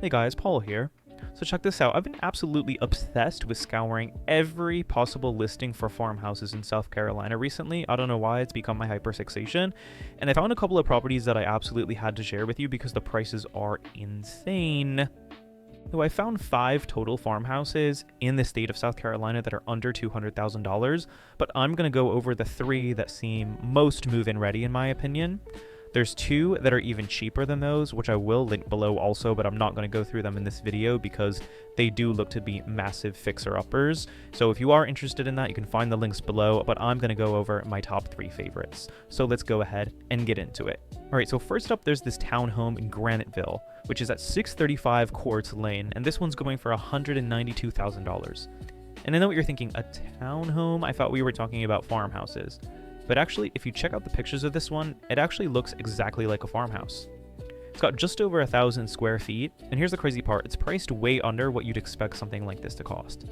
Hey guys, Paul here. So check this out, I've been absolutely obsessed with scouring every possible listing for farmhouses in South Carolina recently. I don't know why, it's become my hyperfixation. And I found a couple of properties that I absolutely had to share with you because the prices are insane. So I found 5 total farmhouses in the state of South Carolina that are under $200,000, but I'm going to go over the 3 that seem most move-in ready in my opinion. There's 2 that are even cheaper than those, which I will link below also, but I'm not going to go through them in this video because they do look to be massive fixer-uppers. So if you are interested in that, you can find the links below, but I'm going to go over my top 3 favorites. So let's go ahead and get into it. Alright, so first up there's this townhome in Graniteville, which is at 635 Quartz Lane, and this one's going for $192,000. And I know what you're thinking, a townhome? I thought we were talking about farmhouses. But actually, if you check out the pictures of this one, it actually looks exactly like a farmhouse. It's got just over 1,000 square feet, and here's the crazy part, it's priced way under what you'd expect something like this to cost.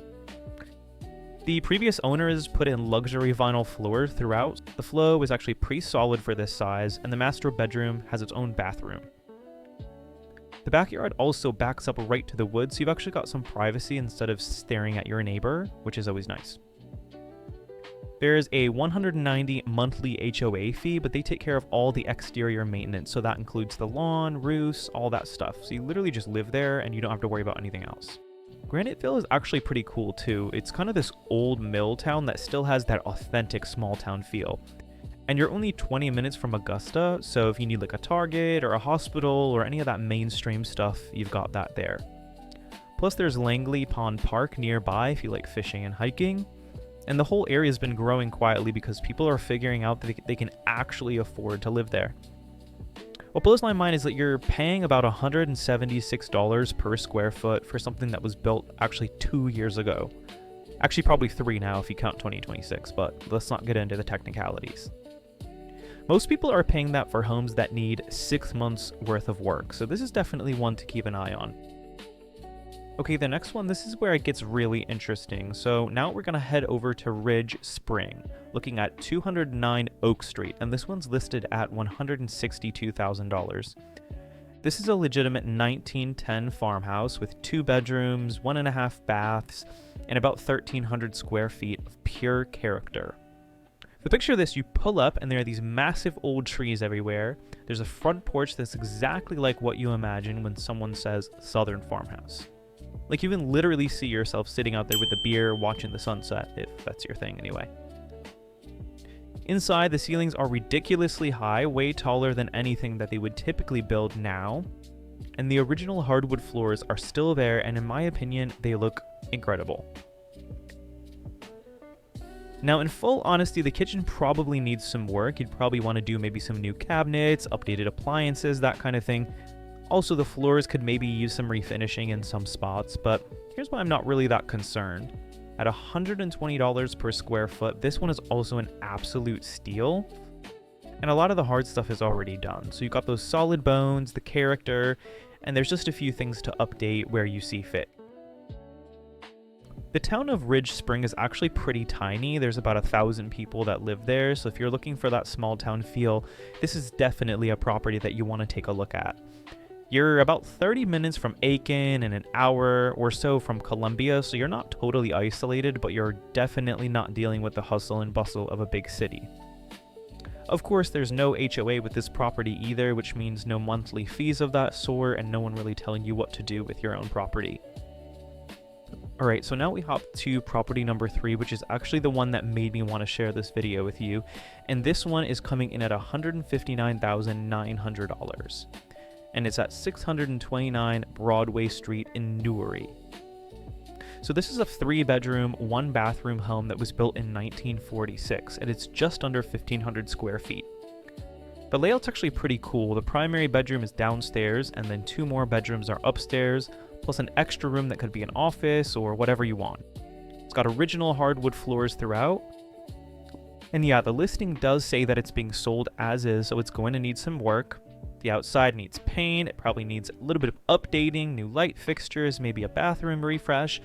The previous owners put in luxury vinyl floors throughout. The flow is actually pretty solid for this size, and the master bedroom has its own bathroom. The backyard also backs up right to the woods, so you've actually got some privacy instead of staring at your neighbor, which is always nice. There's a $190 monthly HOA fee, but they take care of all the exterior maintenance, so that includes the lawn, roofs, all that stuff. So you literally just live there and you don't have to worry about anything else. Graniteville is actually pretty cool too. It's kind of this old mill town that still has that authentic small town feel. And you're only 20 minutes from Augusta, so if you need like a Target or a hospital or any of that mainstream stuff, you've got that there. Plus there's Langley Pond Park nearby if you like fishing and hiking. And the whole area has been growing quietly because people are figuring out that they can actually afford to live there. What blows my mind is that you're paying about $176 per square foot for something that was built actually 2 years ago. Actually probably 3 now if you count 2026, but let's not get into the technicalities. Most people are paying that for homes that need 6 months worth of work, so this is definitely one to keep an eye on. Okay, the next one, this is where it gets really interesting. So now we're going to head over to Ridge Spring, looking at 209 Oak Street, and this one's listed at $162,000. This is a legitimate 1910 farmhouse with 2 bedrooms, 1.5 baths, and about 1,300 square feet of pure character. So picture this, you pull up and there are these massive old trees everywhere. There's a front porch that's exactly like what you imagine when someone says Southern farmhouse. Like you can literally see yourself sitting out there with a beer watching the sunset, if that's your thing anyway. Inside, the ceilings are ridiculously high, way taller than anything that they would typically build now. And the original hardwood floors are still there, and in my opinion, they look incredible. Now, in full honesty, the kitchen probably needs some work. You'd probably want to do maybe some new cabinets, updated appliances, that kind of thing. Also, the floors could maybe use some refinishing in some spots, but here's why I'm not really that concerned. At $120 per square foot, this one is also an absolute steal. And a lot of the hard stuff is already done. So you've got those solid bones, the character, and there's just a few things to update where you see fit. The town of Ridge Spring is actually pretty tiny. There's about 1,000 people that live there, so if you're looking for that small town feel, this is definitely a property that you want to take a look at. You're about 30 minutes from Aiken and an hour or so from Columbia, so you're not totally isolated, but you're definitely not dealing with the hustle and bustle of a big city. Of course, there's no HOA with this property either, which means no monthly fees of that sort, and no one really telling you what to do with your own property. Alright, so now we hop to property number 3, which is actually the one that made me want to share this video with you, and this one is coming in at $159,900. And it's at 629 Broadway Street in Newry. So this is a 3-bedroom, 1-bathroom home that was built in 1946, and it's just under 1,500 square feet. The layout's actually pretty cool. The primary bedroom is downstairs, and then 2 more bedrooms are upstairs, plus an extra room that could be an office or whatever you want. It's got original hardwood floors throughout. And yeah, the listing does say that it's being sold as is, so it's going to need some work. The outside needs paint, it probably needs a little bit of updating, new light fixtures, maybe a bathroom refresh.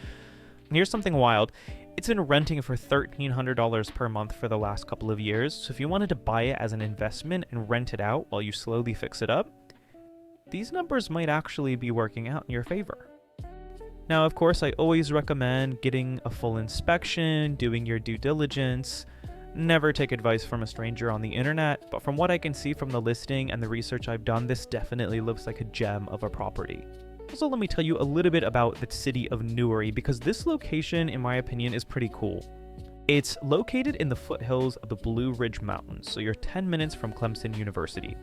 And here's something wild. It's been renting for $1,300 per month for the last couple of years, so if you wanted to buy it as an investment and rent it out while you slowly fix it up, these numbers might actually be working out in your favor. Now, of course, I always recommend getting a full inspection, doing your due diligence. Never take advice from a stranger on the internet, but from what I can see from the listing and the research I've done, this definitely looks like a gem of a property. Also, let me tell you a little bit about the city of Newry, because this location, in my opinion, is pretty cool. It's located in the foothills of the Blue Ridge Mountains, so you're 10 minutes from Clemson University.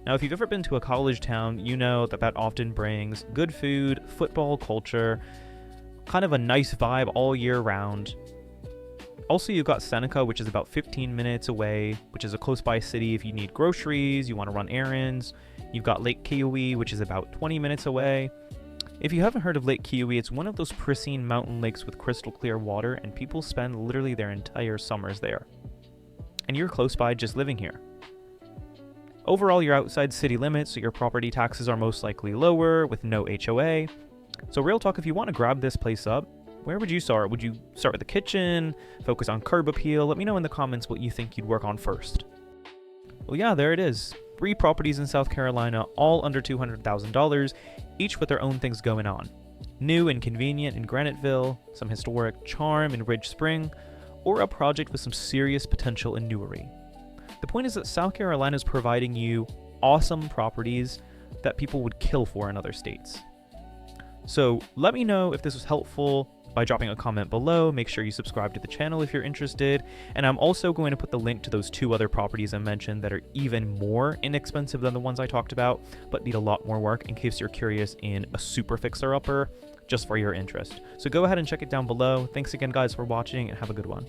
Now, if you've ever been to a college town, you know that often brings good food, football culture, kind of a nice vibe all year round. Also, you've got Seneca, which is about 15 minutes away, which is a close by city if you need groceries, you want to run errands. You've got Lake Kiowee, which is about 20 minutes away. If you haven't heard of Lake Kiowee, it's one of those pristine mountain lakes with crystal clear water, and people spend literally their entire summers there. And you're close by just living here. Overall, you're outside city limits, so your property taxes are most likely lower with no HOA. So real talk, if you want to grab this place up, where would you start? Would you start with the kitchen, focus on curb appeal? Let me know in the comments what you think you'd work on first. Well, yeah, there it is. 3 properties in South Carolina, all under $200,000, each with their own things going on. New and convenient in Graniteville, some historic charm in Ridge Spring, or a project with some serious potential in Newry. The point is that South Carolina is providing you awesome properties that people would kill for in other states. So let me know if this was helpful by dropping a comment below. Make sure you subscribe to the channel if you're interested. And I'm also going to put the link to those 2 other properties I mentioned that are even more inexpensive than the ones I talked about, but need a lot more work in case you're curious in a super fixer-upper just for your interest. So go ahead and check it down below. Thanks again, guys, for watching, and have a good one.